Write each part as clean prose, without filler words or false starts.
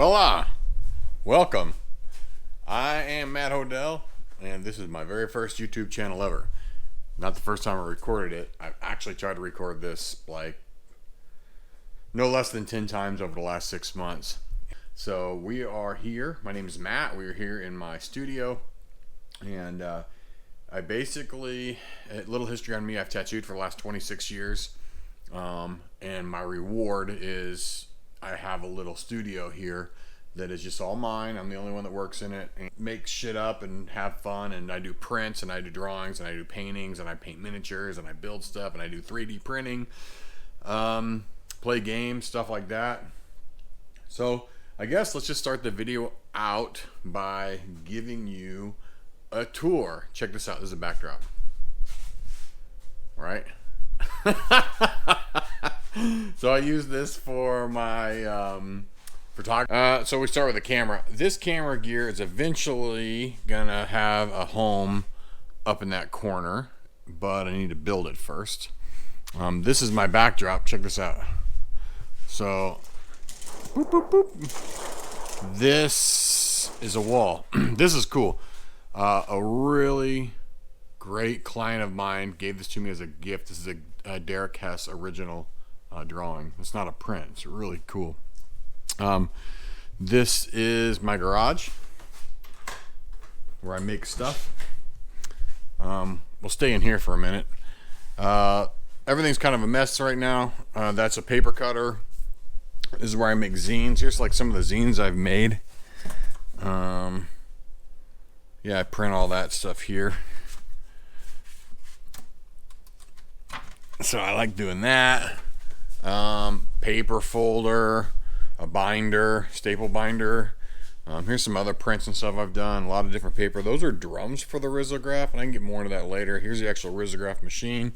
Hola! Welcome. I am Matt Hodel, and this is my very first YouTube channel ever. Not the first time I recorded it. I've actually tried to record this like no less than 10 times over the last 6 months. So we are here. My name is Matt. We are here in my studio, and I basically, a little history on me, I've tattooed for the last 26 years, and my reward is I have a little studio here that is just all mine. I'm the only one that works in it and makes shit up and have fun, and I do prints and I do drawings and I do paintings and I paint miniatures and I build stuff and I do 3D printing, play games, stuff like that. So I guess let's just start the video out by giving you a tour. Check this out. This is a backdrop. All right. So I use this for my photography. So we start with the camera. This camera gear is eventually gonna have a home up in that corner, but I need to build it first. This is my backdrop. Check this out. So boop, boop, boop. This is a wall. This is cool. A really great client of mine gave this to me as a gift. This is a Derek Hess original drawing. It's not a print. It's really cool. This is my garage where I make stuff. We'll stay in here for a minute. Everything's kind of a mess right now. That's a paper cutter. This is where I make zines. Here's like some of the zines I've made. Yeah, I print all that stuff here. So I like doing that. Paper folder, a binder, staple binder. Here's some other prints and stuff I've done. A lot of different paper. Those are drums for the Risograph, and I can get more into that later. Here's the actual Risograph machine.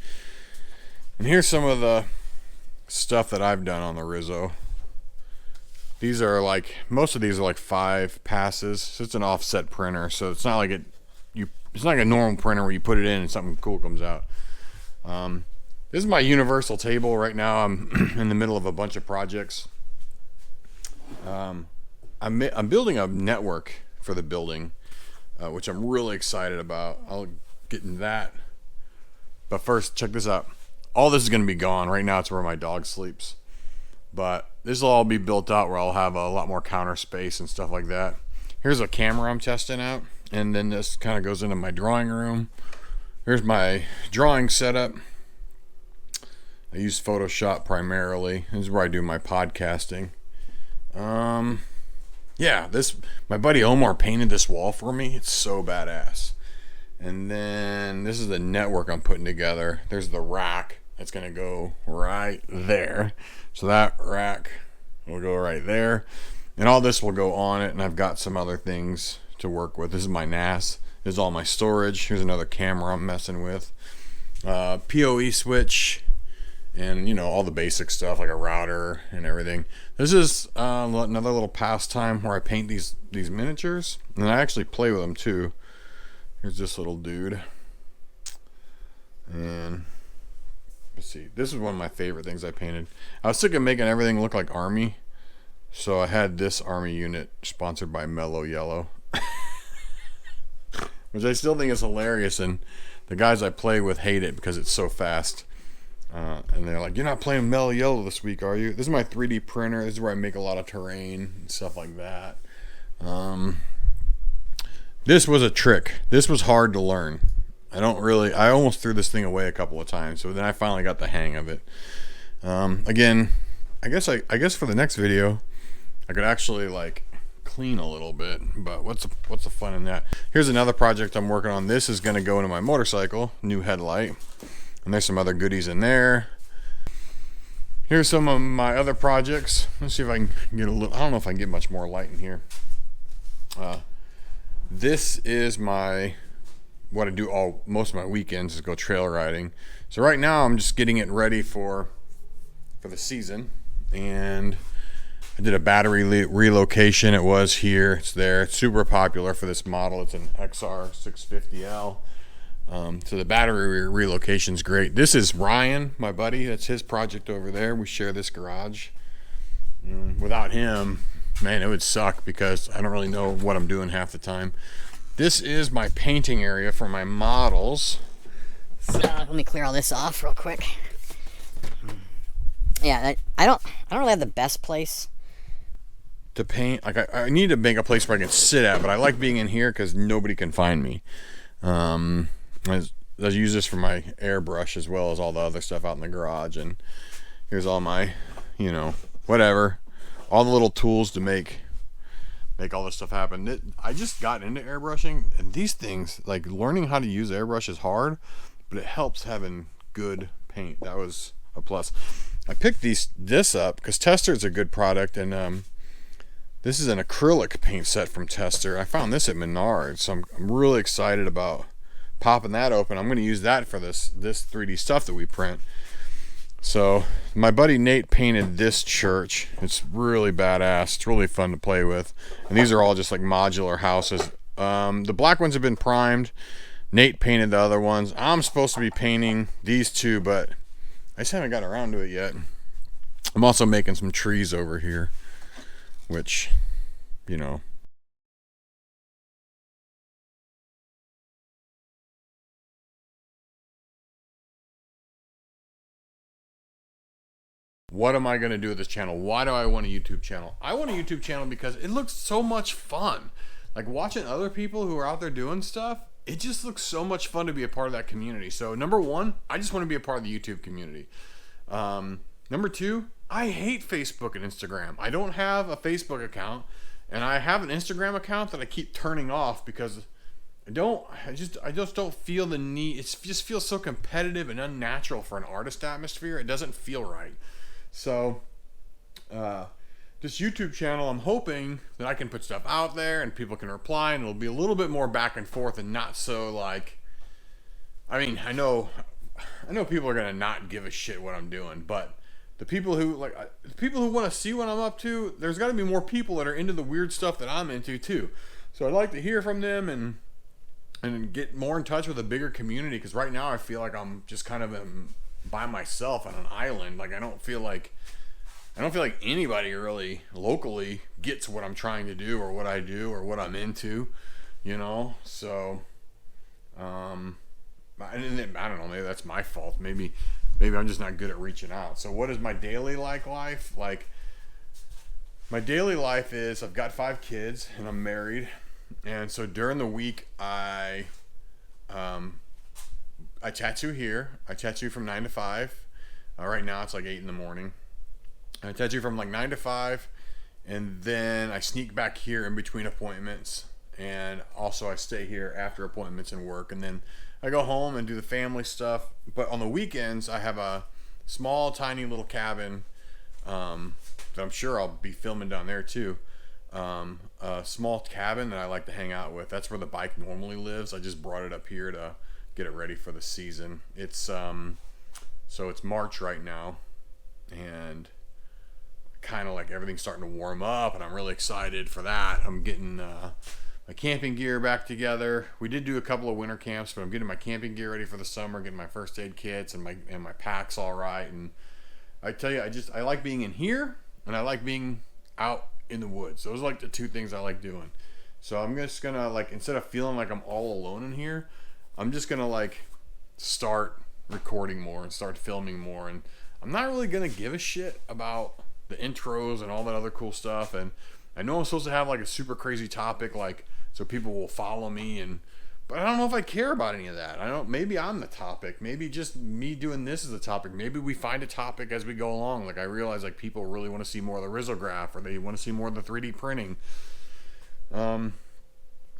And here's some of the stuff that I've done on the Riso. These are like, most of these are like 5 passes. So it's an offset printer, so it's not like it's not like a normal printer where you put it in and something cool comes out. This is my universal table right now. I'm in the middle of a bunch of projects. I'm building a network for the building, which I'm really excited about. I'll get into that. But first, check this out. All this is going to be gone. Right now it's where my dog sleeps. But this will all be built out where I'll have a lot more counter space and stuff like that. Here's a camera I'm testing out. And then this kind of goes into my drawing room. Here's my drawing setup. I use Photoshop primarily. This is where I do my podcasting. Yeah, my buddy Omar painted this wall for me. It's so badass. And then this is the network I'm putting together. There's the rack that's gonna go right there. So that rack will go right there, and all this will go on it. And I've got some other things to work with. This is my NAS. This is all my storage. Here's another camera I'm messing with. PoE switch. And, you know, all the basic stuff like a router and everything. This is another little pastime where I paint these miniatures. And I actually play with them too. Here's this little dude. And let's see. This is one of my favorite things I painted. I was sick of making everything look like Army. So I had this Army unit sponsored by Mellow Yellow. Which I still think is hilarious. And the guys I play with hate it because it's so fast. And they're like, "You're not playing Mellow Yellow this week, are you?" This is my 3D printer. This is where I make a lot of terrain and stuff like that. This was a trick. This was hard to learn. I almost threw this thing away a couple of times, so then I finally got the hang of it. Again, I guess for the next video, I could actually like clean a little bit, but what's the fun in that? Here's another project I'm working on. This is going to go into my motorcycle, new headlight. And there's some other goodies in there. Here's some of my other projects. Let's see if I can get a little, I don't know if I can get much more light in here. This is what I do most of my weekends is go trail riding. So right now I'm just getting it ready for the season. And I did a battery relocation. It was here, it's there. It's super popular for this model. It's an XR650L. So the battery relocation is great. This is Ryan, my buddy. That's his project over there. We share this garage. Without him, Man, it would suck because I don't really know what I'm doing half the time. This is my painting area for my models. So let me clear all this off real quick. Yeah, I don't really have the best place to paint. Like I need to make a place where I can sit at, but I like being in here because nobody can find me. I use this for my airbrush as well as all the other stuff out in the garage. And here's all my, whatever, all the little tools to make all this stuff happen. I just got into airbrushing, and these things, like learning how to use airbrush is hard, but it helps having good paint. That was a plus. I picked this up because Tester is a good product, and this is an acrylic paint set from Tester. I found this at Menards, so I'm really excited about popping that open. I'm going to use that for this 3D stuff that we print. So my buddy Nate painted this church. It's really badass. It's really fun to play with. And these are all just like modular houses. The black ones have been primed. Nate painted the other ones. I'm supposed to be painting these two, but I just haven't got around to it yet. I'm also making some trees over here, which, what am I going to do with this channel? Why do I want a YouTube channel? I want a YouTube channel because it looks so much fun. Like watching other people who are out there doing stuff, it just looks so much fun to be a part of that community. So number one, I just want to be a part of the YouTube community. Number two, I hate Facebook and Instagram. I don't have a Facebook account, and I have an Instagram account that I keep turning off because I just don't feel the need. It just feels so competitive and unnatural for an artist atmosphere. It doesn't feel right. So, this YouTube channel, I'm hoping that I can put stuff out there and people can reply, and it'll be a little bit more back and forth and not so like, I mean, I know people are gonna not give a shit what I'm doing, but the people who want to see what I'm up to, there's got to be more people that are into the weird stuff that I'm into too. So I'd like to hear from them and get more in touch with a bigger community, because right now I feel like I'm just kind of by myself on an island. Like I don't feel like anybody really locally gets what I'm trying to do or what I do or what I'm into, so I don't know, maybe that's my fault. Maybe I'm just not good at reaching out. So what is my daily life like? My daily life is I've got 5 kids and I'm married, and so during the week I tattoo here. I tattoo from 9 to 5. Right now it's like 8 in the morning. I tattoo from like 9 to 5, and then I sneak back here in between appointments, and also I stay here after appointments and work, and then I go home and do the family stuff. But on the weekends I have a small tiny little cabin that I'm sure I'll be filming down there too. A small cabin that I like to hang out with. That's where the bike normally lives. I just brought it up here to get it ready for the season. It's so it's March right now, and kind of like everything's starting to warm up, and I'm really excited for that. I'm getting my camping gear back together. We did do a couple of winter camps, but I'm getting my camping gear ready for the summer, getting my first aid kits and my packs all right. And I tell you, I like being in here, and I like being out in the woods. Those are like the two things I like doing. So I'm just gonna, like, instead of feeling like I'm all alone in here, I'm just gonna like start recording more and start filming more. And I'm not really gonna give a shit about the intros and all that other cool stuff. And I know I'm supposed to have like a super crazy topic, like, so people will follow me, but I don't know if I care about any of that. Maybe I'm the topic. Maybe just me doing this is the topic. Maybe we find a topic as we go along. Like I realize like people really want to see more of the Risograph, or they want to see more of the 3D printing. And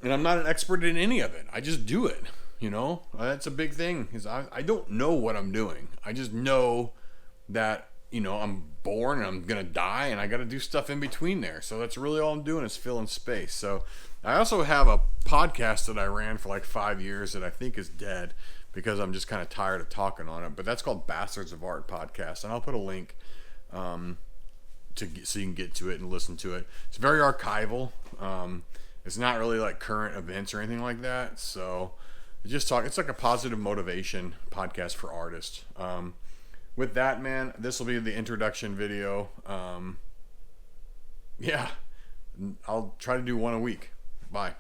I'm not an expert in any of it. I just do it. That's a big thing, is I don't know what I'm doing. I just know that, I'm born and I'm gonna die, and I gotta do stuff in between there. So that's really all I'm doing, is filling space. So I also have a podcast that I ran for like 5 years that I think is dead because I'm just kind of tired of talking on it. But that's called Bastards of Art Podcast, and I'll put a link so you can get to it and listen to it. It's very archival. It's not really like current events or anything like that. So it's like a positive motivation podcast for artists. With that, man, this will be the introduction video. Yeah, I'll try to do one a week. Bye.